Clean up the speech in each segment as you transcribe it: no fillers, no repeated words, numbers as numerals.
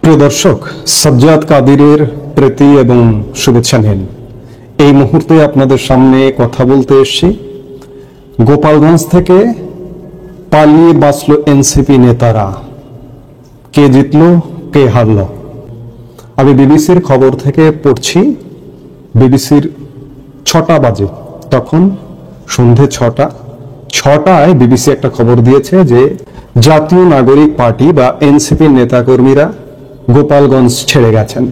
প্রিয় দর্শক, সাজ্জাদ কাদিরের প্রীতি এবং শুভেচ্ছা নিন। এই মুহূর্তে আপনাদের সামনে কথা বলতে এসেছি। গোপালগঞ্জ থেকে পালিয়ে বাঁচলো এনসিপি নেতারা। কে জিতলো, কে হারলো? আমি বিবিসির খবর থেকে পড়ছি। বিবিসির 6টা বাজে, তখন সন্ধে 6টায় বিবিসি একটা খবর দিয়েছে যে জাতীয় নাগরিক পার্টি বা এনসিপি নেতাকর্মীরা গোপালগঞ্জ ছেড়ে গেছেন।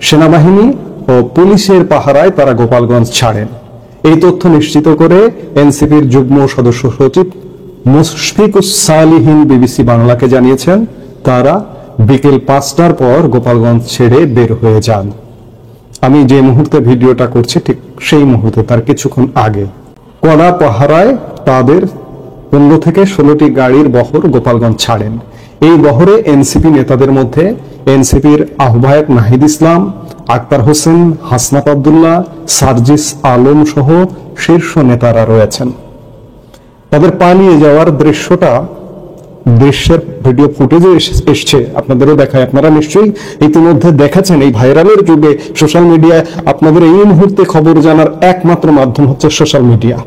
সেনাবাহিনী ও পুলিশের পাহারায় তারা গোপালগঞ্জ ছাড়েন। এই তথ্য নিশ্চিত করে এনসিপির যুগ্ম সদস্য সচিব মুশফিকুস সালিহিন বিবিসি বাংলাকে জানিয়েছেন তারা বিকেল 5টার পর গোপালগঞ্জ ছেড়ে বের হয়ে যান। আমি যে মুহূর্তে ভিডিওটা করছি ঠিক সেই মুহূর্তে, তার কিছুক্ষণ আগে, কড়া পাহারায় তাদের 15 থেকে 16টি গাড়ির বহর গোপালগঞ্জ ছাড়েন। এই বহরে এনসিপি নেতাদের মধ্যে এনসিপির আহ্বায়ক নাহিদ ইসলাম, আক্তার হোসেন, হাসনাত আব্দুল্লাহ, সার্জিস আলম সহ শীর্ষ নেতারা রয়েছেন। তাদের পালিয়ে যাওয়ার দৃশ্যের ভিডিও ফুটেজে এসছে, আপনাদেরও দেখায়। আপনারা নিশ্চয়ই ইতিমধ্যে দেখেছেন। এই ভাইরালের যুগে সোশ্যাল মিডিয়ায় আপনাদের এই মুহূর্তে খবর জানার একমাত্র মাধ্যম হচ্ছে সোশ্যাল মিডিয়া।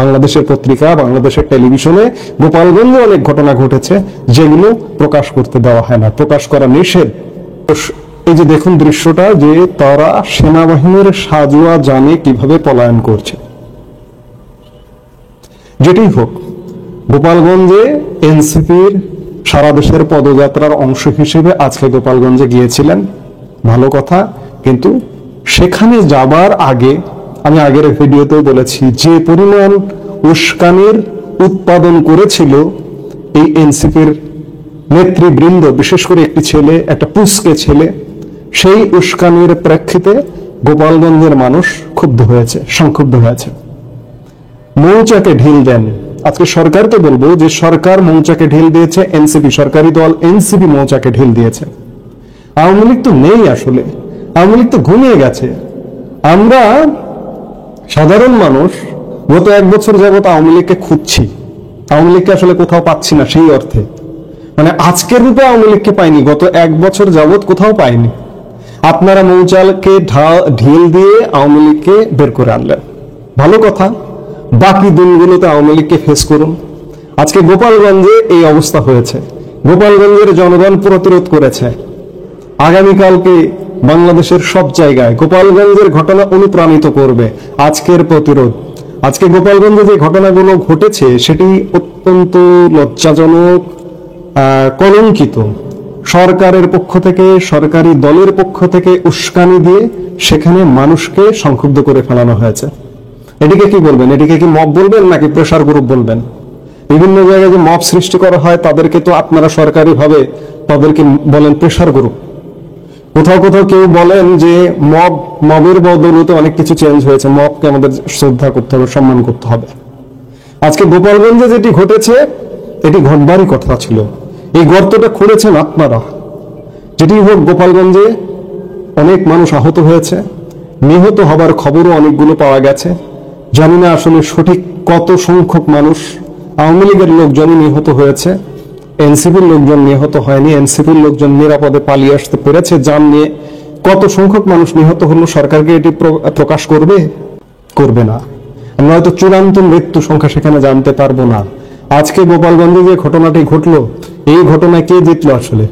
বাংলাদেশের পত্রিকা, বাংলাদেশের টেলিভিশনে গোপালগঞ্জে অনেক ঘটনা ঘটেছে যেগুলো প্রকাশ করতে দেওয়া হয় না, প্রকাশ করা নিষেধ। এই যে দেখুন দৃশ্যটা, যে তারা সেনাবাহিনীর সাজোয়া জানে কিভাবে পলায়ন করছে। যেটি হোক, গোপালগঞ্জে এনসিপির সারা দেশের পদযাত্রার অংশ হিসেবে আজকে গোপালগঞ্জে গিয়েছিলেন, ভালো কথা। কিন্তু সেখানে যাবার আগে আমি আগের ভিডিওতেও বলেছি যে পরিমাণ উস্কানির উৎপাদন করেছিল এই এনসিপির নেতৃবৃন্দ, বিশেষ করে একটি ছেলে, একটা পুস্কে ছেলে, সেই উস্কানির প্রেক্ষিতে গোপালগঞ্জের মানুষ ক্ষুব্ধ হয়েছে, সংক্ষুব্ধ হয়েছে। মৌচাকে ঢিল দেন। আজকে সরকারকে বলবো যে সরকার মৌচাকে ঢিল দিয়েছে, এনসিপি সরকারি দল এনসিপি মৌচাকে ঢিল দিয়েছে। আওয়ামী লীগ তো নেই, আসলে আওয়ামী লীগ তো ঘুমিয়ে গেছে। আমরা সাধারণ মানুষ গত 1 বছর যাবত আওয়ামী লীগকে খুঁজছি, আওয়ামী লীগকে আসলে কোথাও পাচ্ছি না। সেই অর্থে মানে আজকের রূপে আওয়ামী লীগকে পাইনি, গত 1 বছর যাবত কোথাও পাইনি। আপনারা মৌচালকে ঢিল দিয়ে আওয়ামী লীগকে বের করে আনলেন, ভালো কথা। বাকি দিনগুলোতে আওয়ামী লীগকে ফেস করুন। আজকে গোপালগঞ্জে এই অবস্থা হয়েছে, গোপালগঞ্জের জনগণ প্রতিরোধ করেছে। আগামীকালকে বাংলাদেশের সব জায়গায় গোপালগঞ্জের ঘটনা অনুপ্রাণিত করবে আজকের প্রতিরোধ। আজকে গোপালগঞ্জে যে ঘটনাগুলো ঘটেছে সেটি অত্যন্ত লজ্জাজনক, কলঙ্কিত। সরকারের পক্ষ থেকে, সরকারি দলের পক্ষ থেকে উস্কানি দিয়ে সেখানে মানুষকে সংক্ষুব্ধ করে ফেলানো হয়েছে। এটিকে কি বলবেন? এটিকে কি মব বলবেন নাকি প্রেসার গ্রুপ বলবেন? বিভিন্ন জায়গায় যে মব সৃষ্টি করা হয় তাদেরকে তো আপনারা সরকারিভাবে তাদেরকে বলেন প্রেসার গ্রুপ। কোথাও কোথাও কেউ বলেন যে মবের বদৌলতে অনেক কিছু চেঞ্জ হয়েছে, মবকে আমাদের শ্রদ্ধা করতে হবে, সম্মান করতে হবে। আজকে গোপালগঞ্জে যেটি ঘটেছে এটি ঘটবারই কথা ছিল। এই গর্তটা খুঁড়েছেন আপনারা। যেটি হোক, গোপালগঞ্জে অনেক মানুষ আহত হয়েছে, নিহত হবার খবরও অনেকগুলো পাওয়া গেছে। জানি না আসলে সঠিক কত সংখ্যক মানুষ, আওয়ামী লীগের লোকজনই নিহত হয়েছে, এনসিপির লোকজন নিহত হয়নি। এনসিপির লোকজন নিরাপদে পালিয়ে আসতে পেরেছে যান নিয়ে। কত সংখ্যক মানুষ নিহত হলো সরকারকে এটি প্রকাশ করবে না। আমরা হয়তো চূড়ান্ত মৃত্যু সংখ্যা সেখানে জানতে পারবো না। আজকে গোপালগঞ্জে যে ঘটনাটি ঘটলো, এই ঘটনায় কে জিতলো? আসলে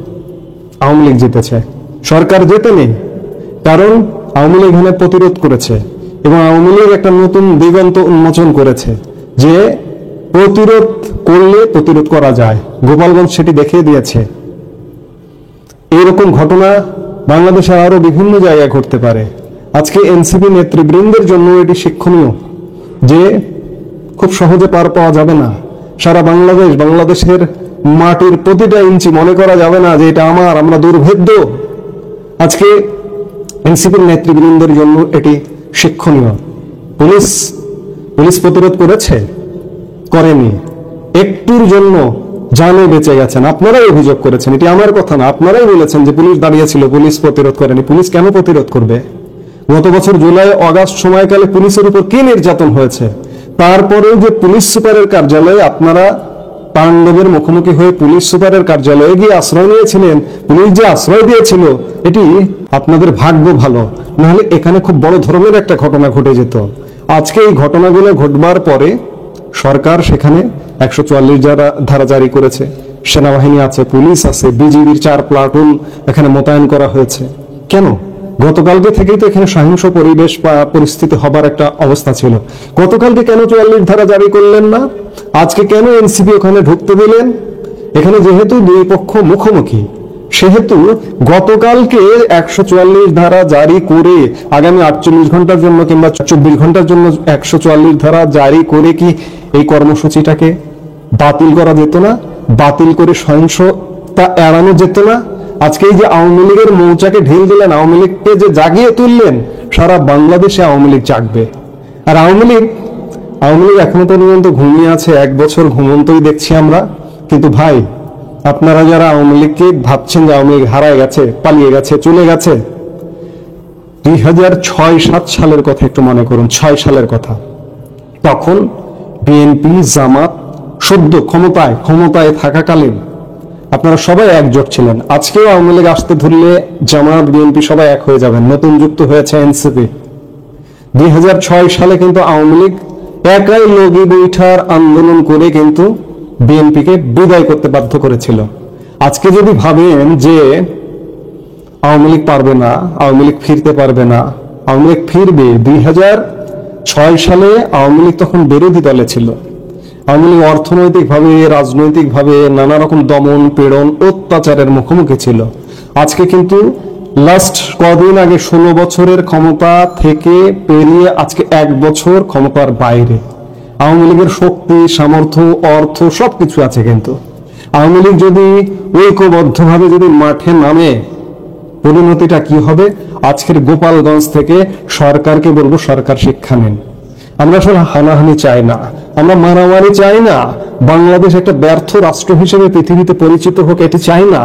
আওয়ামী লীগ জিতেছে, সরকার জেতে নেই। কারণ আওয়ামী লীগ এখানে প্রতিরোধ করেছে এবং আওয়ামী লীগ একটা নতুন দিগন্ত উন্মোচন করেছে যে প্রতিরোধ করলে প্রতিরোধ করা যায়। গোপালগঞ্জ সেটি দেখিয়ে দিয়েছে। এইরকম ঘটনা বাংলাদেশের আরো বিভিন্ন জায়গায় ঘটতে পারে। আজকে এনসিপি নেতৃবৃন্দের জন্য এটি শিক্ষণীয় যে খুব সহজে পার পাওয়া যাবে না। সারা বাংলাদেশের মাটির প্রতিটা ইঞ্চি মনে করা যাবে না যে এটা আমরা দুর্ভেদ্য। আজকে এনসিপির নেতৃবৃন্দের জন্য এটি শিক্ষণীয়। পুলিশ প্রতিরোধ করেছে, করেনি, একটুর জন্য জানে বেঁচে গেছেন। আপনারাই অভিযোগ করেছেন, এটি আমার কথা না, আপনারাই বলেছেন যে পুলিশ দাঁড়িয়েছিল, পুলিশ প্রতিরোধ করেনি। পুলিশ কেন প্রতিরোধ করবে? গত বছর জুলাই অগাস্ট সময়কালে পুলিশের উপর কি নির্যাতন হয়েছে, তারপরেও যে পুলিশ সুপারের কার্যালয়ে আপনারা তাণ্ডবের মুখোমুখি হয়ে পুলিশ সুপারের কার্যালয়ে গিয়ে আশ্রয় নিয়েছিলেন, পুলিশ যে আশ্রয় দিয়েছিল, এটি আপনাদের ভাগ্য ভালো, নাহলে এখানে খুব বড় ধরনের একটা ঘটনা ঘটে যেত। আজকে এই ঘটনাগুলো ঘটবার পরে সরকার সেখানে 144 ধারা জারি করেছে, সেনাবাহিনী আছে, পুলিশ আছে, বিজিবির 4 প্লাটুন এখানে মোতায়েন করা হয়েছে। কেন? গতকালকে থেকেই তো এখানে সহিংস পরিবেশ বা পরিস্থিতি হবার একটা অবস্থা ছিল। গতকালকে কেন 44 ধারা জারি করলেন না? আজকে কেন এনসিপি ওখানে ঢুকতে দিলেন? এখানে যেহেতু দুই পক্ষ মুখোমুখি, সেহেতু গতকালকে 144 ধারা জারি করে আগামী 48 ঘন্টার জন্য কিংবা 24 ঘন্টার জন্য 144 ধারা জারি করে কি এই কর্মসূচিটাকে বাতিল করা যেত না? বাতিল করে সহিংসতা এড়ানো যেত না? আজকে এই যে আওয়ামী লীগের মৌচাকে ঢিল দিলেন, আওয়ামী লীগকে যে জাগিয়ে তুললেন, সারা বাংলাদেশে আওয়ামী লীগ জাগবে। আর আওয়ামী লীগ এখনো পর্যন্ত ঘুমিয়ে আছে, 1 বছর ঘুমন্তই দেখছি আমরা। কিন্তু ভাই, আপনারা যারা আওয়ামী লীগকে ভাবছেন যে আওয়ামী লীগ হারায় গেছে, পালিয়ে গেছে, চলে গেছে, 2006-07 সালের কথা একটু মনে করুন, 6 সালের কথা। তখন বিএনপি জামাত সদ্য ক্ষমতায় থাকাকালীন আপনারা সবাই একজোট ছিলেন। আজকেও আওয়ামী লীগ আসতে ধরলে জামাত বিএনপি সবাই এক হয়ে যাবেন, নতুন যুক্ত হয়েছে এনসিপি। 2006 সালে কিন্তু আওয়ামী লীগ একাই লগি বৈঠার আন্দোলন করে কিন্তু বিএনপিকে বিদায় করতে বাধ্য করেছিল। আজকে যদি ভাবেন যে আওয়ামী লীগ পারবে না, আওয়ামী লীগ ফিরতে পারবে না, আওয়ামী লীগ ফিরবে। 2006 সালে আওয়ামী লীগ তখন বিরোধী দলে ছিল। আওয়ামী লীগ অর্থনৈতিকভাবে, রাজনৈতিকভাবে নানা রকম দমন পীড়ন অত্যাচারের মুখোমুখি ছিল। আজকে কিন্তু লাস্ট কদিন আগে 16 বছরের ক্ষমতা থেকে পেরিয়ে আজকে 1 বছর ক্ষমতার বাইরে। আওয়ামী লীগের শক্তি, সামর্থ্য, অর্থ সবকিছু আছে, কিন্তু আওয়ামী লীগ যদি ঐক্যবদ্ধভাবে যদি মাঠে নামে, পরিণতিটা কি হবে? আজকের গোপালগঞ্জ থেকে সরকারকে বলবো, সরকার শিক্ষা নেন। আমরা আসলে হানাহানি চাই না, আমরা মারামারি চাই না, বাংলাদেশ একটা ব্যর্থ রাষ্ট্র হিসেবে পৃথিবীতে পরিচিত হোক, এটি চাই না।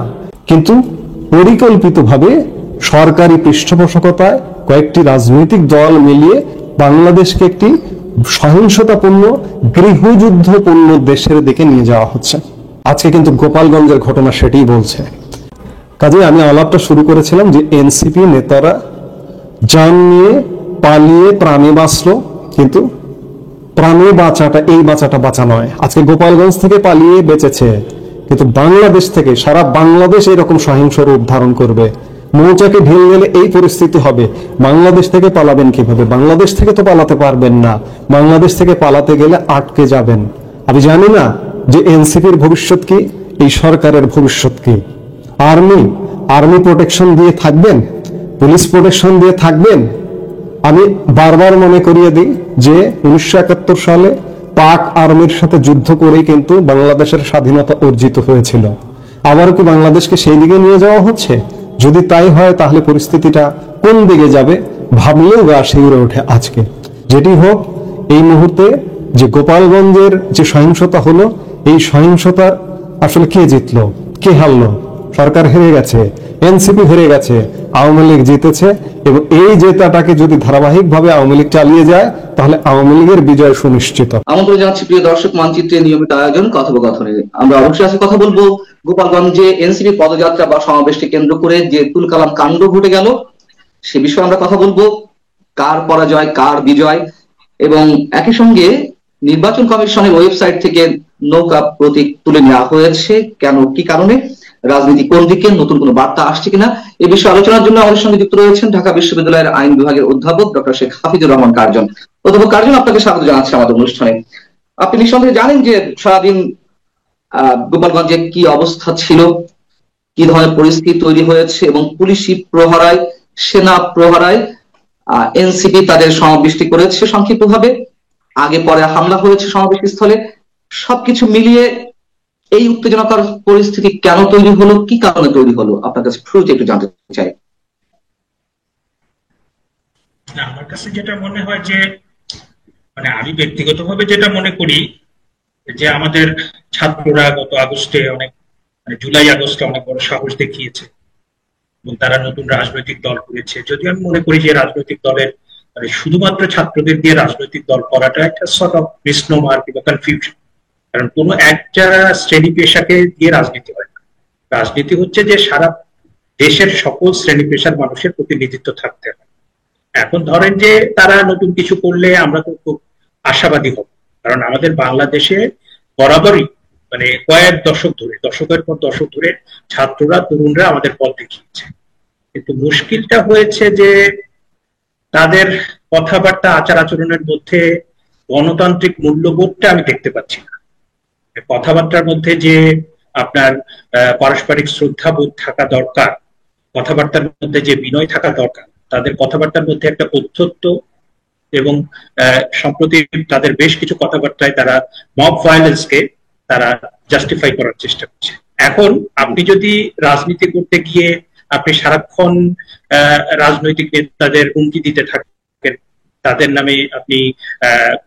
কিন্তু পরিকল্পিতভাবে সরকারি পৃষ্ঠপোষকতায় কয়েকটি রাজনৈতিক দল মিলিয়ে বাংলাদেশকে একটি সহিংসতাপূর্ণ, গৃহযুদ্ধপূর্ণ দেশের দিকে নিয়ে যাওয়া হচ্ছে। আজকে কিন্তু গোপালগঞ্জের ঘটনা সেটাই বলছে। কাজে আমি আলাপটা শুরু করেছিলাম যে এনসিপি নেতারা জান নিয়ে পালিয়ে প্রাণে বাঁচলো, কিন্তু প্রাণে বাঁচাটা, এই বাঁচাটা বাঁচা নয়। আজকে গোপালগঞ্জ থেকে পালিয়ে বেঁচেছে, কিন্তু বাংলাদেশ থেকে, সারা বাংলাদেশ এরকম সহিংস রূপ ধারণ করবে। মৌচাকে ঢিল গেলে এই পরিস্থিতি হবে। বাংলাদেশ থেকে পালাবেন কিভাবে? বাংলাদেশ থেকে তো পালাতে পারবেন না। বাংলাদেশ থেকে পালাতে গেলে আটকে যাবেন। আমি জানি না যে এনসিপির ভবিষ্যৎ কি, এই সরকারের ভবিষ্যৎ কি। আর্মি প্রোটেকশন দিয়ে থাকবেন, পুলিশ প্রোটেকশন দিয়ে থাকবেন। আমি বারবার মনে করিয়ে দিই যে 1971 সালে পাক আর্মির সাথে যুদ্ধ করেই কিন্তু বাংলাদেশের স্বাধীনতা অর্জিত হয়েছিল। আবারও কি বাংলাদেশকে সেই দিকে নিয়ে যাওয়া হচ্ছে? যদি তাই হয়, তাহলে পরিস্থিতিটা কোন দিকে যাবে ভাবলেও গা শিউরে ওঠে। আজকে যেটি হোক, এই মুহূর্তে যে গোপালগঞ্জের যে সহিংসতা হলো, এই সহিংসতার আসলে কে জিতলো, কে হারলো? সরকার হেরে গেছে, এনসিপি হেরে গেছে, আওয়ামী লীগ জিতেছে। এবং এই জেতাটাকে যদি ধারাবাহিকভাবে আওয়ামী লীগ চালিয়ে যায়, তাহলে আওয়ামী লীগের বিজয় সুনিশ্চিত। আমন্ত্রণ জানাচ্ছি প্রিয় দর্শক, মানচিত্রের নিয়মিত আয়োজন কথোপকথনে আমরা অবশ্যই আজকে কথা বলবো গোপালগঞ্জে এনসিপি পদযাত্রা বা সমাবেশকে কেন্দ্র করে যে তুলকালাম কাণ্ড ঘটে গেল, সে বিষয়ে আমরা কথা বলবো। কার পরাজয়, কার বিজয়, এবং একই সঙ্গে নির্বাচন কমিশনের ওয়েবসাইট থেকে নৌকা প্রতীক তুলে নেওয়া হয়েছে কেন, কি কারণে, রাজনীতি কোন দিকে, নতুন কোনো বার্তা আসছে কিনা, এ বিষয়ে আলোচনার জন্য আমাদের সঙ্গে যুক্ত রয়েছেন ঢাকা বিশ্ববিদ্যালয়ের আইন বিভাগের অধ্যাপক ডক্টর শেখ হাফিজুর রহমান কার্জন। অধ্যাপক কার্জন, আপনাকে স্বাগত জানাচ্ছি আমাদের অনুষ্ঠানে। আপনি নিঃসন্দেহে জানেন যে সারাদিন গোপালগঞ্জে কি অবস্থা ছিল, কি ধরনের পরিস্থিতি তৈরি হয়েছে, এবং পুলিশি প্রহরায়, সেনা প্রহরায় এনসিপি তাদের সমাবেশটি করেছে সংক্ষিপ্তভাবে, আগে পরে হামলা হয়েছে সমাবেশ স্থলে। সবকিছু মিলিয়ে এই উত্তেজনাকর পরিস্থিতি কেন তৈরি হলো, কি কারণে তৈরি হলো, আপনার কাছে শুরুতে একটু জানতে চাই। আমার কাছে যেটা মনে হয় যে, আমি ব্যক্তিগতভাবে যেটা মনে করি যে আমাদের ছাত্ররা গত আগস্টে অনেক, জুলাই আগস্টে অনেক বড় সাহস দেখিয়েছে এবং তারা নতুন রাজনৈতিক দল করেছে। যদিও আমি মনে করি যে রাজনৈতিক দলের শুধুমাত্র ছাত্রদের দিয়ে রাজনৈতিক দল করাটা একটা সর্ট অফ মিসনোমার কিংবা কনফিউশন। কারণ কোনো একটা শ্রেণী পেশাকে দিয়ে রাজনীতি হয় না। রাজনীতি হচ্ছে যে সারা দেশের সকল শ্রেণী পেশার মানুষের প্রতিনিধিত্ব থাকতে হয়। এখন ধরেন যে তারা নতুন কিছু করলে আমরা তো খুব আশাবাদী হব, কারণ আমাদের বাংলাদেশে বরাবরই মানে কয়েক দশক ধরে, দশকের পর দশক ধরে ছাত্ররা তরুণরা আমাদের পথ দেখিয়েছে। কিন্তু মুশকিলটা হয়েছে যে তাদের কথাবার্তা আচার আচরণের মধ্যে গণতান্ত্রিক মূল্যবোধটা আমি দেখতে পাচ্ছি না। কথাবার্তার মধ্যে যে আপনার পারস্পরিক শ্রদ্ধাবোধ থাকা দরকার, কথাবার্তার মধ্যে যে বিনয় থাকা দরকার, তাদের কথাবার্তার মধ্যে একটা পদ্ধত্ব, এবং সম্প্রতি তাদের বেশ কিছু কথাবার্তায় তারা মব ভায়োলেন্সকে তারা জাস্টিফাই করার চেষ্টা করছে। এখন আপনি যদি রাজনীতি করতে গিয়ে আপনি সারাক্ষণ রাজনৈতিক নেতাদের হুমকি দিতে থাকেন, তাদের নামে আপনি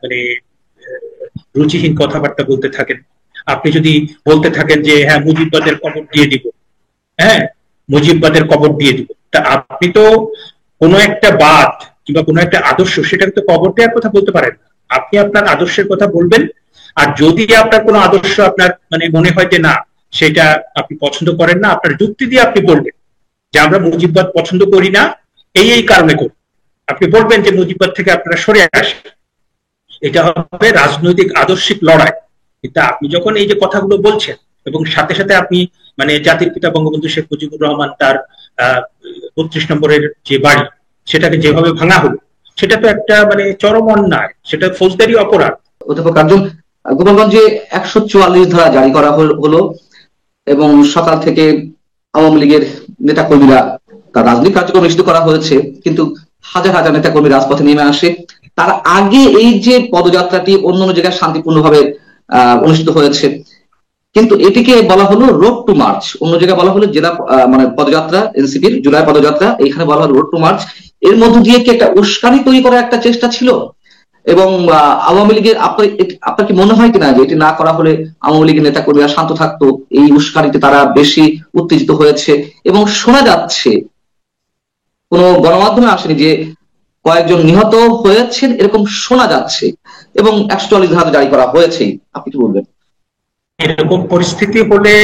মানে রুচিহীন কথাবার্তা বলতে থাকেন, আপনি যদি বলতে থাকেন যে হ্যাঁ মুজিববাদের কবর দিয়ে দিব, হ্যাঁ মুজিববাদের কবর দিয়ে দিব, তা আপনি তো কোনো একটা বাদ কিংবা কোনো একটা আদর্শ সেটাকে তো কবর দেওয়ার কথা বলতে পারেন না। আপনি আপনার আদর্শের কথা বলবেন, আর যদি আপনার কোনো আদর্শ আপনার মানে মনে হয় যে না সেটা আপনি পছন্দ করেন না, আপনার যুক্তি দিয়ে আপনি বলবেন যে আমরা মুজিববাদ পছন্দ করি না এই কারণে করি। আপনি বলবেন যে মুজিববাদ থেকে আপনারা সরে আসেন, এটা হবে রাজনৈতিক আদর্শিক লড়াই। কিন্তু আপনি যখন এই যে কথাগুলো বলছেন এবং সাথে সাথে আপনি মানে জাতির পিতা বঙ্গবন্ধু শেখ মুজিবুর রহমান তার 32 নম্বরের যে বাড়ি সেটাকে যেভাবে ভাঙা হলো, সেটা তো একটা মানে চরম অন্যায়, সেটা ফৌজদারি অপরাধ। অধ্যাপক কার্জন, গোপালগঞ্জে 144 ধারা জারি করা হলো এবং সকাল থেকে আওয়ামী লীগের নেতা কর্মীরা তার রাজনৈতিক কার্যক্রম নিষিদ্ধ করা হয়েছে, কিন্তু হাজার হাজার নেতা কর্মী রাজপথে নেমে আসে। তার আগে এই যে পদযাত্রাটি অন্যান্য জায়গায় শান্তিপূর্ণভাবে অনুষ্ঠিত হয়েছে, কিন্তু এটিকে বলা হলো রোড টু মার্চ। অন্য জায়গায় বলা হলো জেলা মানে পদযাত্রা, এনসিপির জুলাই পদযাত্রা, এখানে বলা হলো রোড টু মার্চ। এর মধ্য দিয়ে কি একটা উস্কানি তৈরি করার একটা চেষ্টা ছিল? এবং আওয়ামী লীগের আপনার কি মনে হয় কিনা যে এটি না করা হলে আওয়ামী লীগের নেতা কর্মীরা শান্ত থাকতো, এই উস্কানিতে তারা বেশি উত্তেজিত হয়েছে? এবং শোনা যাচ্ছে, কোনো গণমাধ্যমে আসেনি, যে কয়েকজন নিহত হয়েছেন এরকম শোনা যাচ্ছে, এবং 144 ধারা জারি করা হয়েছে। আপনি কি বলবেন? এরকম পরিস্থিতি হলে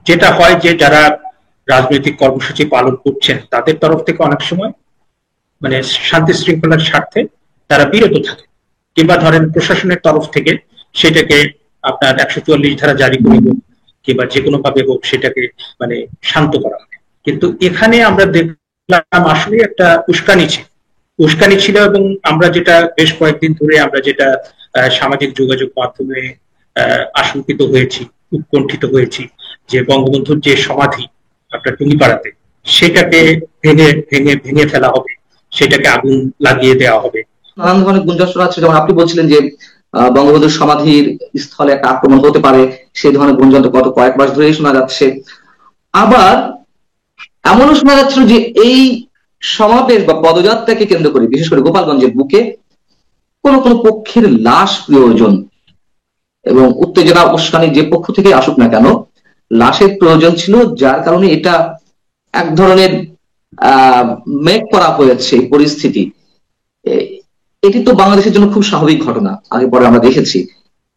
যেটা হয় যে যারা রাজনৈতিক কর্মসূচি পালন করছেন তাদের তরফ থেকে অনেক সময় মানে শান্তি শৃঙ্খলার স্বার্থে তারা বিরত থাকে, কিংবা ধরেন প্রশাসনের তরফ থেকে সেটাকে আপনার 144 ধারা জারি করে হোক কিংবা যে কোনো ভাবে হোক সেটাকে মানে শান্ত করা হবে। কিন্তু এখানে আমরা দেখলাম আসলে একটা উস্কানি ছিল, এবং আমরা যেটা বেশ কয়েকদিন ধরে আমরা যেটা সামাজিক যোগাযোগ মাধ্যমে আশঙ্কিত হয়েছি, উৎকণ্ঠিত হয়েছি, যে বঙ্গবন্ধুর যে সমাধি আপনার টুঙ্গিপাড়াতে সেটাকে ভেঙে ফেলা হবে, সেটাকে আগুন লাগিয়ে দেওয়া হবে। নানান ধরনের গুঞ্জন শোনা যাচ্ছে, যেমন আপনি বলছিলেন যে বঙ্গবন্ধুর সমাধির স্থলে একটা আক্রমণ হতে পারে, সেই ধরনের গুঞ্জন তো গত কয়েক মাস ধরেই শোনা যাচ্ছে। আবার এমনও শোনা যাচ্ছিল যে এই সমাবেশ বা পদযাত্রাকে কেন্দ্র করে, বিশেষ করে গোপালগঞ্জের বুকে কোন কোন পক্ষের লাশ প্রয়োজন, এবং উত্তেজনা উস্কানি যে পক্ষ থেকে আসুক না কেন লাশের প্রয়োজন ছিল, যার কারণে এটা এক ধরনের মেক করা হয়েছে পরিস্থিতি। এটি তো বাংলাদেশের জন্য খুব স্বাভাবিক ঘটনা, আগে পরে আমরা দেখেছি।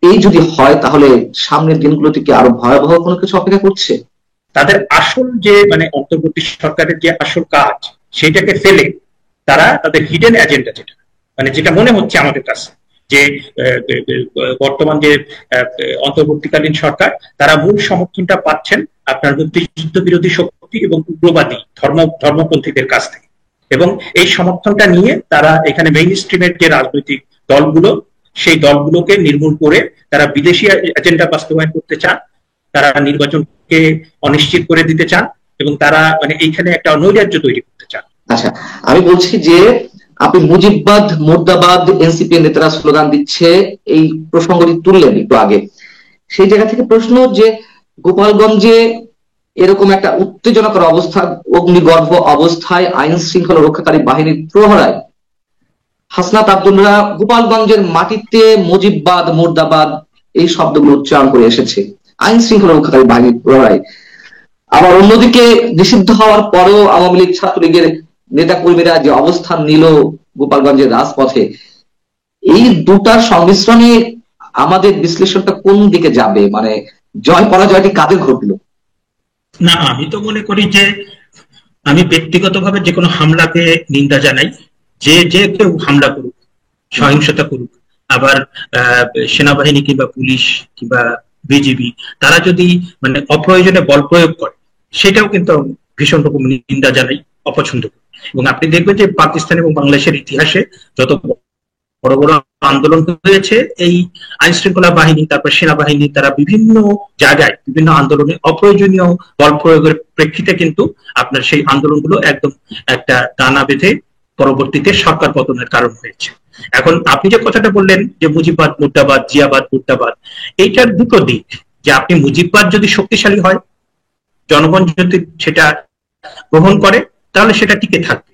এই যদি হয় তাহলে সামনের দিনগুলোতে কি আরো ভয়াবহ কোনো কিছু অপেক্ষা করছে? তাদের আসল যে মানে অন্তর্বর্তী সরকারের যে আসল কাজ সেটাকে ফেলে তারা তাদের হিডেন এজেন্ডা, যেটা মানে যেটা মনে হচ্ছে আমাদের কাছে যে বর্তমান যে অন্তর্বর্তীকালীন সরকার, তারা মূল সমর্থনটা পাচ্ছেন আপনার মুক্তিযুদ্ধ বিরোধী শক্তি এবং উগ্রবাদী ধর্মপন্থীদের কাছ থেকে, এবং এই সমর্থনটা নিয়ে তারা এখানে মেইন স্ট্রিমের যে রাজনৈতিক দলগুলো সেই দলগুলোকে নির্মূল করে তারা বিদেশি এজেন্ডা বাস্তবায়ন করতে চান, তারা নির্বাচনকে অনিশ্চিত করে দিতে চান, এবং তারা মানে এইখানে একটা নৈরাজ্য তৈরি করতে চান। আচ্ছা, আমি বলছি যে আপনি মুজিববাদ মুর্দাবাদ এনসিপি নেতারা স্লোগান দিচ্ছে, এই প্রসঙ্গটি তুললেন একটু আগে। সেই জায়গা থেকে প্রশ্ন, যে গোপালগঞ্জে এরকম একটা উত্তেজনাকর অবস্থা, অগ্নিগর্ভ অবস্থায় আইন শৃঙ্খলা রক্ষাকারী বাহিনীর প্রহরায় হাসনাত আব্দুল্লাহ গোপালগঞ্জের মাটিতে মুজিববাদ মুর্দাবাদ এই শব্দগুলো উচ্চারণ করে এসেছে আইন শৃঙ্খলা রক্ষাকারী বাহিনীর প্রহরায়। আবার অন্যদিকে নিষিদ্ধ হওয়ার পরেও আওয়ামী লীগ ছাত্রলীগের নেতা কর্মীরা যে অবস্থান নিল গোপালগঞ্জের রাজপথে, এই দুটার সংমিশ্রণে আমাদের বিশ্লেষণটা কোন দিকে যাবে, মানে জয় পরাজয়টি কাদের ঘটলো? না, আমি তো মনে করি যে আমি ব্যক্তিগতভাবে যে কোনো হামলাকে নিন্দা জানাই। যে যে কেউ হামলা করুক, সহিংসতা করুক, আবার আহ, সেনাবাহিনী কিংবা পুলিশ কিংবা বিজিবি তারা যদি মানে অপ্রয়োজনে বল প্রয়োগ করে, সেটাও কিন্তু ভীষণ রকম নিন্দা জানাই, অপছন্দ করি। এবং আপনি দেখবেন যে পাকিস্তান এবং বাংলাদেশের ইতিহাসে যত বড় বড় আন্দোলন হয়েছে, এই আইন শৃঙ্খলা বাহিনী, তারপর সেনাবাহিনী, তারা বিভিন্ন জায়গায় বিভিন্ন আন্দোলনে অপ্রয়োজনীয় বল প্রয়োগের প্রেক্ষিতে কিন্তু আপনার সেই আন্দোলনগুলো একদম একটা দানা বেঁধে পরবর্তীতে সরকার পতনের কারণ হয়েছে। এখন আপনি যে কথাটা বললেন যে মুজিববাদ মুর্দাবাদ, জিয়াবাদ মুর্দাবাদ, এইটার দুটো দিক। যে আপনি মুজিববাদ যদি শক্তিশালী হয়, জনগণ যদি সেটা গ্রহণ করে, তাহলে সেটা টিকে থাকবে।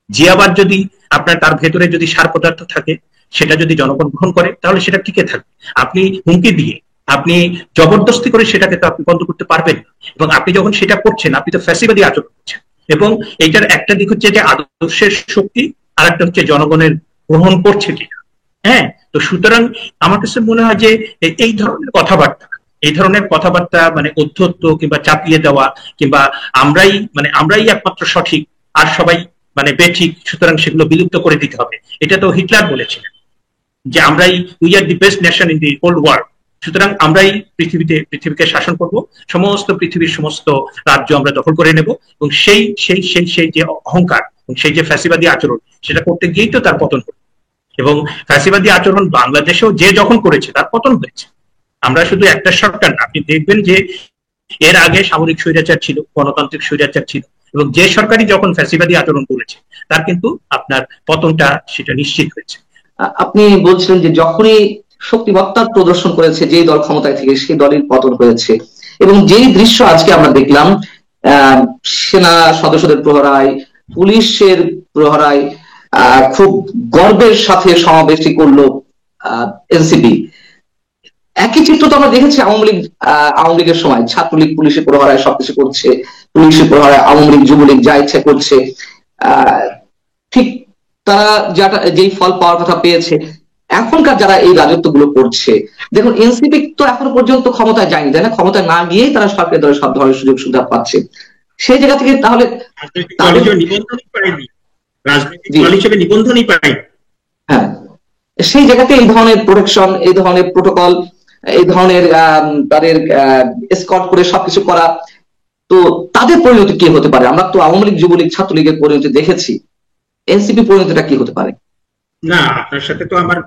জিয়াবাদ যদি আপনার তার ভেতরে যদি সার পদার্থ থাকে, সেটা যদি জনগণ গ্রহণ করে, তাহলে সেটা টিকে থাকবে। আপনি হুমকি দিয়ে, আপনি জবরদস্তি করে সেটাকে তো আপনি বন্ধ করতে পারবেন না। এবং আপনি যখন সেটা করছেন, আপনি তো ফ্যাসিবাদী আচরণ করছেন। এবং এইটার একটা দিক হচ্ছে যে আদর্শের শক্তি, আর একটা হচ্ছে জনগণের গ্রহণ করছে কিনা। হ্যাঁ, তো সুতরাং আমার কাছে মনে হয় যে এই ধরনের কথাবার্তা, এই ধরনের কথাবার্তা মানে অধ্যত্ব কিংবা চাপিয়ে দেওয়া, কিংবা আমরাই একমাত্র সঠিক আর সবাই মানে বেঠিক, সুতরাং সেগুলো বিলুপ্ত করে দিতে হবে, এটা তো হিটলার বলেছিলেন যে we are the best nation in the whole world. সুতরাং আমরাই পৃথিবীকে শাসন করব, সমস্ত পৃথিবীর সমস্ত রাজ্য আমরা দখল করে নেব। এবং সেই যে অহংকার এবং সেই যে ফ্যাসিবাদী আচরণ, সেটা করতে গিয়েই তো তার পতন হলো। এবং ফ্যাসিবাদী আচরণ বাংলাদেশেও যে যখন করেছে, তার পতন হয়েছে। আমরা শুধু একটা সরকার না, আপনি দেখবেন যে এর আগে সামরিক স্বৈরাচার ছিল, গণতান্ত্রিক স্বৈরাচার ছিল, এবং যে সরকারই যখন ফ্যাসিবাদী আচরণ করেছে, তার কিন্তু আপনার পতনটা সেটা নিশ্চিত হয়েছে। আপনি বলছিলেন যে যখনই শক্তিমত্তা প্রদর্শন করেছে যেই দল ক্ষমতায় থেকে, সেই দলের পতন হয়েছে। এবং যেই দৃশ্য আজকে আমরা দেখলাম, সেনা সদস্যদের প্রহরায়, পুলিশের প্রহরায় খুব গর্বের সাথে সমাবেশটি করলো এনসিপি। একই চিত্র তো আমরা দেখেছি আওয়ামী লীগের সময়, ছাত্রলীগ পুলিশের প্রহরায় সবকিছু করছে, পুলিশের প্রহরায় আওয়ামী লীগ যুবলীগ যা ইচ্ছা করছে। ঠিক তারা যেই ফল পাওয়ার কথা পেয়েছে। এখনকার যারা এই রাজত্ব গুলো করছে, দেখুন এনসিপি তো এখনো পর্যন্ত ক্ষমতায় যায়নি, তাই না? ক্ষমতায় না গিয়েই তারা সরকারি দলের সব ধরনের সুযোগ সুবিধা পাচ্ছে। সেই জায়গা থেকে তাহলে হ্যাঁ, সেই জায়গাতে এই ধরনের প্রোটেকশন, এই ধরনের প্রোটোকল, এই ধরনের তাদের এসকর্ট করে সবকিছু করা, তো তাদের পরিণতি কি হতে পারে? আমরা তো আওয়ামী লীগ যুবলীগ ছাত্রলীগের পরিণতি দেখেছি, এনসিপি পরিণতিটা কি হতে পারে? না, আপনার সাথে তো আমার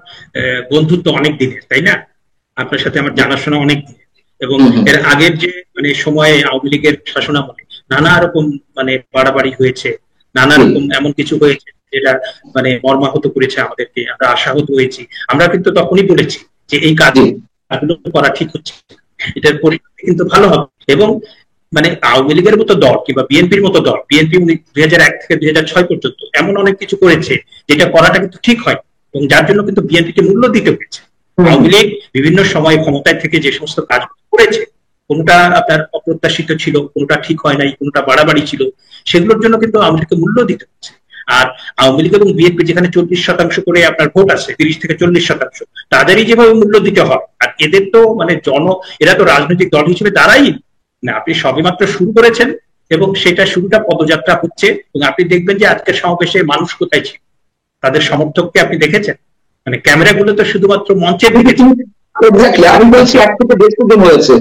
বন্ধুত্ব অনেক দিনের, তাই না? আপনার সাথে আমার জানাশোনা অনেক দিনের। এবং এর আগের যে মানে সময়ে আওয়ামী লীগের শাসনামলে নানা রকম মানে বাড়াবাড়ি হয়েছে, নানা রকম এমন কিছু হয়েছে যেটা মানে মর্মাহত করেছে আমাদেরকে, আমরা আশাহত হয়েছি। আমরা কিন্তু তখনই বলেছি যে এই কাজগুলো করা ঠিক হচ্ছে, এটার পরিণতি কিন্তু ভালো হবে। এবং মানে আওয়ামী লীগের মতো দল কিংবা বিএনপির মতো দল, বিএনপি 2001 থেকে 2006 পর্যন্ত এমন অনেক কিছু করেছে যেটা করাটা কিন্তু ঠিক হয়, এবং যার জন্য কিন্তু বিএনপিকে মূল্য দিতে হয়েছে। আওয়ামী লীগ বিভিন্ন সময় ক্ষমতায় থেকে যে সমস্ত কাজ করেছে, কোনটা আপনার অপ্রত্যাশিত ছিল, কোনটা ঠিক হয় নাই, কোনটা বাড়াবাড়ি ছিল, সেগুলোর জন্য কিন্তু আওয়ামী লীগকে মূল্য দিতে হচ্ছে। আর আওয়ামী লীগ এবং বিএনপি যেখানে 40% করে আপনার ভোট আছে, 30 থেকে 40%, তাদেরই যেভাবে মূল্য দিতে হয়। আর এদের তো মানে এরা তো রাজনৈতিক দল হিসেবে দাঁড়াই না। আপনি সবেমাত্র শুরু করেছেন এবং সেটা শুরুটা পদযাত্রা হচ্ছে। এবং আপনি দেখবেন যে আজকের সমাবেশে মানুষ কোথায় ছিল, তাদের সমর্থককে আপনি দেখেছেন? মানে ক্যামেরাগুলো তো শুধুমাত্র মঞ্চে দেখেছেন। আমি বলছি এক থেকে দেড় দিন হয়েছে।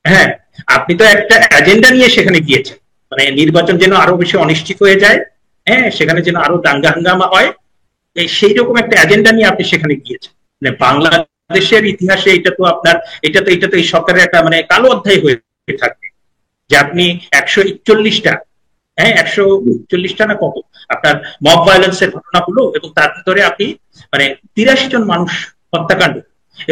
হ্যাঁ, আপনি তো একটা এজেন্ডা নিয়ে সেখানে গিয়েছেন, মানে নির্বাচন যেন আরো বেশি অনিশ্চিত হয়ে যায়, হ্যাঁ, সেখানে যেন আরো দাঙ্গা হাঙ্গামা হয়, সেই রকম একটা এজেন্ডা নিয়ে আপনি সেখানে গিয়েছেন। মানে বাংলাদেশের ইতিহাসে এটা তো এই সরকারের একটা মানে কালো অধ্যায় হয়ে থাকবে যে আপনি 141টা, হ্যাঁ 140টা না কত আপনার মব ভায়োলেন্সের ঘটনা হলো, এবং তার ভিতরে আপনি মানে 83 জন মানুষ হত্যাকাণ্ড।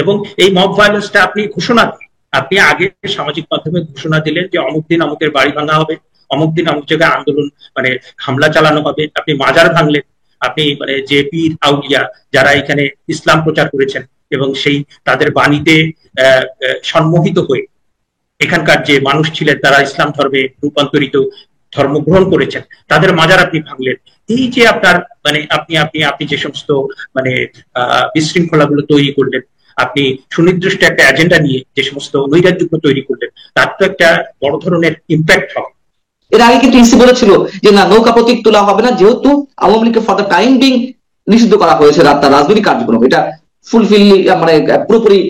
এবং এই মব ভায়োলেন্সটা আপনি ঘোষণা দিন, আপনি আগে সামাজিক মাধ্যমে ঘোষণা দিলেন যে অমুক দিন অমুকের বাড়ি ভাঙা হবে, অমুক দিন অমুক জায়গায় আন্দোলন মানে হামলা চালানো হবে, আপনি মাজার ভাঙলেন, আপনি মানে যে পীর আউলিয়া যারা এখানে ইসলাম প্রচার করেছেন এবং সেই তাদের বাণীতে সম্মোহিত হয়ে এখানকার যে মানুষ ছিলেন তারা ইসলাম ধর্মে রূপান্তরিত, ধর্ম গ্রহণ করেছেন, তাদের মাজার আপনি ভাঙলেন। এই যে আপনার মানে আপনি যে সমস্ত মানে বিশৃঙ্খলাগুলো তৈরি করলেন, আপনি সুনির্দিষ্ট একটা এজেন্ডা নিয়ে যে সমস্ত নৈরাজ্য তৈরি করলেন, তার তো একটা বড় ধরনের ইম্প্যাক্ট হবে। এর আগে কিন্তু ইসি বলেছিল যে না, নৌকা প্রতীক তোলা হবে না, যেহেতু আওয়ামী লীগকে ফর দ্য টাইম বিং নিষিদ্ধ করা হয়েছে তার রাজনৈতিক কার্যক্রম, এটা ফুলফিল মানে পুরোপুরি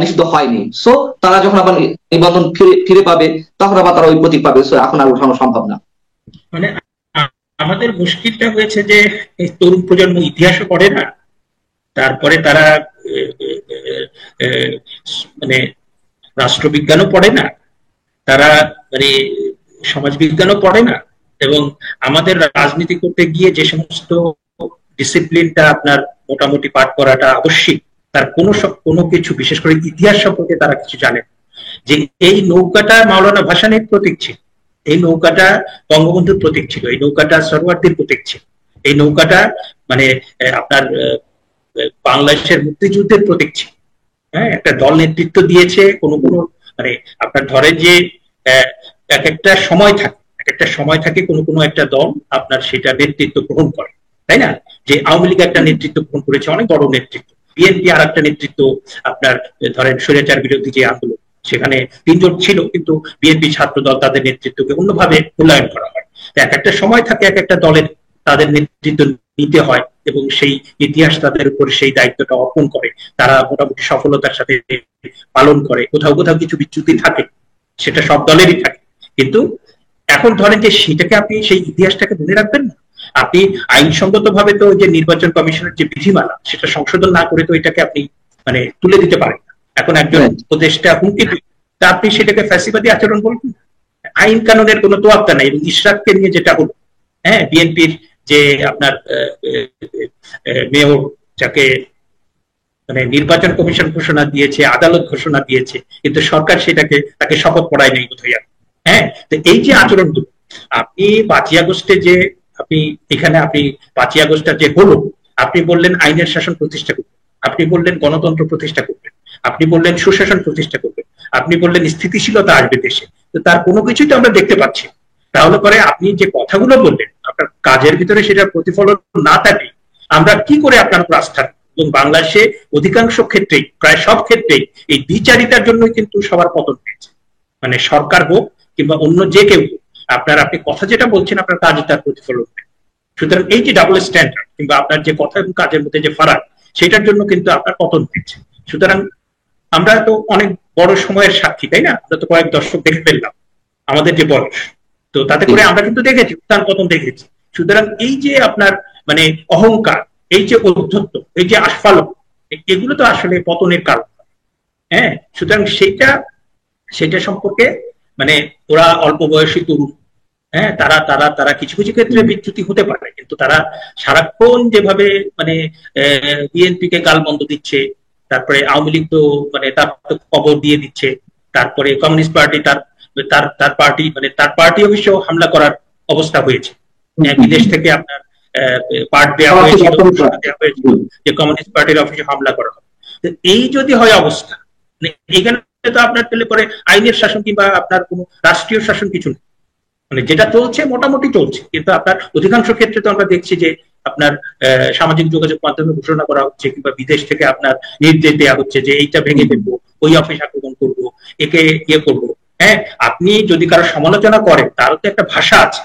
নিষিদ্ধ হয়নি। সো তারা যখন আবার নিবন্ধন ফিরে পাবে তখন আবার তারা ওই প্রতীক পাবে। সো এখন আর উঠানো সম্ভব না। মানে আমাদের মুশকিলটা হয়েছে যে এই তরুণ প্রজন্ম ইতিহাসও পড়ে না, তারপরে তারা মানে রাষ্ট্রবিজ্ঞানও পড়ে না, তারা মানে সমাজবিজ্ঞানও পড়ে না, এবং আমাদের রাজনীতি করতে গিয়ে যে সমস্ত ডিসিপ্লিনটা আপনার মোটামুটি পাঠ করাটা আবশ্যিক, তার কোনো কিছু, বিশেষ করে ইতিহাস সম্পর্কে তারা কিছু জানে না। যে এই নৌকাটা মাওলানা ভাসানীর প্রতীক ছিল, এই নৌকাটা বঙ্গবন্ধুর প্রতীক ছিল, এই নৌকাটা সরওয়ার্দীর প্রতীক ছিল, এই নৌকাটা মানে আপনার বাংলাদেশের মুক্তিযুদ্ধের প্রতীক ছিল। হ্যাঁ, একটা দল নেতৃত্ব দিয়েছে, কোনো মানে আপনার ধরেন যে এক একটা সময় থাকে কোনো একটা দল আপনার সেটা নেতৃত্ব গ্রহণ করে, তাই না? যে আওয়ামী লীগ একটা নেতৃত্ব গ্রহণ করেছে, অনেক বড় নেতৃত্ব। বিএনপি আর একটা নেতৃত্ব, আপনার ধরেন স্বৈরাচার বিরোধী যে আন্দোলন, সেখানে 3 জন ছিল, কিন্তু বিএনপি ছাত্র দল তাদের নেতৃত্বকে অন্যভাবে মূল্যায়ন করা হয়। এক একটা সময় থাকে এক একটা দলের তাদের নেতৃত্ব নিতে হয়, এবং সেই ইতিহাস তাদের উপর সেই দায়িত্বটা অর্পণ করে, তারা মোটামুটি সফলতার সাথে পালন করে। কোথাও কোথাও কিছু বিচ্যুতি থাকে, সেটা সব দলেরই থাকে, কিন্তু এখন ধরেন যে সেটাকে আপনি সেই ইতিহাসটাকে মনে রাখবেন না। আপনি আইনসঙ্গত ভাবে তো যে নির্বাচন কমিশনের যে বিধিমালা, সেটা সংশোধন না করে তো এটাকে আপনি মানে তুলে দিতে পারেন না। এখন একজন উপদেষ্টা হুমকি দিল, তা আপনি সেটাকে ফ্যাসিবাদী আচরণ বলবেন? আইন কানুনের কোনো তোয়াক্কা নাই। এবং ইশরাককে নিয়ে যেটা হলো, হ্যাঁ, বিএনপির যে আপনার মেয়র, যাকে মানে নির্বাচন কমিশন ঘোষণা দিয়েছে, আদালত ঘোষণা দিয়েছে, কিন্তু সরকার তাকে শপথ পড়ায় নেই বোধহয়। হ্যাঁ, তো এই যে আচরণগুলো, আপনি 5ই আগস্টে যে আপনি 5ই আগস্টটা যে হলো, আপনি বললেন আইনের শাসন প্রতিষ্ঠা করবেন, আপনি বললেন গণতন্ত্র প্রতিষ্ঠা করবেন, আপনি বললেন সুশাসন প্রতিষ্ঠা করবেন, আপনি বললেন স্থিতিশীলতা আসবে দেশে, তো তার কোনো কিছুই তো আমরা দেখতে পাচ্ছি। তাহলে পরে আপনি যে কথাগুলো বললেন, আপনার কাজের ভিতরে সেটা প্রতিফলন না থাকে, আমরা কি করে আপনার উপর আস্থা? এবং বাংলাদেশে অধিকাংশ ক্ষেত্রেই, প্রায় সব ক্ষেত্রেই এই দ্বিচারিতার জন্যই কিন্তু সবার পতন হয়েছে। মানে সরকার হোক কিংবা অন্য যে কেউ, আপনি কথা যেটা বলছেন, আপনার কাজে তার প্রতিফলন নেই। সুতরাং এই যে ডাবল স্ট্যান্ডার্ড কিংবা আপনার যে কথা এবং কাজের মধ্যে যে ফারাক, সেটার জন্য কিন্তু আপনার পতন হয়েছে। সুতরাং আমরা তো অনেক বড় সময়ের সাক্ষী, তাই না? আমরা তো কয়েক দশক দেখে ফেললাম আমাদের যে বয়স, তো তাতে করে আমরা কিন্তু দেখেছি উত্থান পতন দেখেছি। সুতরাং এই যে আপনার মানে অহংকার, এই যে ঔদ্ধত্য, এই যে আস্ফালন, এগুলো তো আসলে পতনের কারণ। হ্যাঁ, সুতরাং সেটা সম্পর্কে মানে ওরা অল্প বয়সী তরুণ, হ্যাঁ, তারা কিছু কিছু ক্ষেত্রে বিচ্যুতি হতে পারে, কিন্তু তারা সারাক্ষণ যেভাবে মানে বিএনপি কে গালমন্দ দিচ্ছে, তারপরে আওয়ামী লীগ তো মানে তার খবর দিয়ে দিচ্ছে, তারপরে কমিউনিস্ট পার্টি তার পার্টি অবশ্য হামলা করার অবস্থা হয়েছে। বিদেশ থেকে আপনার পার্ট দেওয়া হয়েছিল যে কমিউনিস্ট পার্টির অফিসে হামলা করা হবে। এই যদি হয় অবস্থা, এখানে তো আপনার পেলে পরে আইনের শাসন কিংবা আপনার কোনো রাষ্ট্রীয় শাসন কিছু নেই। মানে যেটা চলছে মোটামুটি চলছে, কিন্তু আপনার অধিকাংশ ক্ষেত্রে তো আমরা দেখছি যে আপনার সামাজিক যোগাযোগ মাধ্যমে ঘোষণা করা হচ্ছে কিংবা বিদেশ থেকে আপনার নির্দেশ দেওয়া হচ্ছে যে এইটা ভেঙে দেবো, ওই অফিস আক্রমণ করবো, একে ইয়ে করবো। হ্যাঁ, আপনি যদি কারো সমালোচনা করেন, তারও তো একটা ভাষা আছে,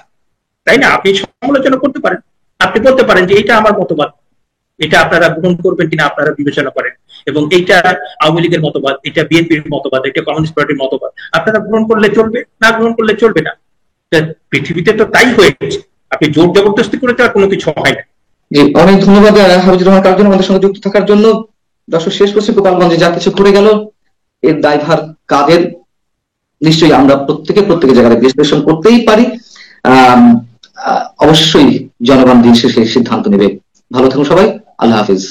তাই না? আপনি সমালোচনা করতে পারেন, আপনি বলতে পারেন যে এটা আমার মতবাদ, এটা আপনারা গ্রহণ করবেন কিনা আপনারা বিবেচনা করেন, এবং এইটা আওয়ামী লীগের মতবাদ, এটা বিএনপির মতবাদ, এটা কমিউনিস্ট পার্টির মতবাদ, আপনারা গ্রহণ করলে চলবে, না গ্রহণ করলে চলবে না। পৃথিবীতে তো তাই হয়েছে, আপনি জোর জবরদস্তি করে তো আর কোনো কিছু হয় না। অনেক ধন্যবাদ হাবিবুর রহমান কার্জন আমাদের সঙ্গে যুক্ত থাকার জন্য। দর্শক, শেষ করছি, গোপালগঞ্জে যা কিছু ঘটে গেল এর দায়ভার কাদের? নিশ্চয়ই আমরা প্রত্যেকে জায়গায় বিশ্লেষণ করতেই পারি। অবশ্যই জনগণ দিন শেষে সিদ্ধান্ত নেবে। ভালো থাকুন সবাই, আল্লাহ হাফিজ।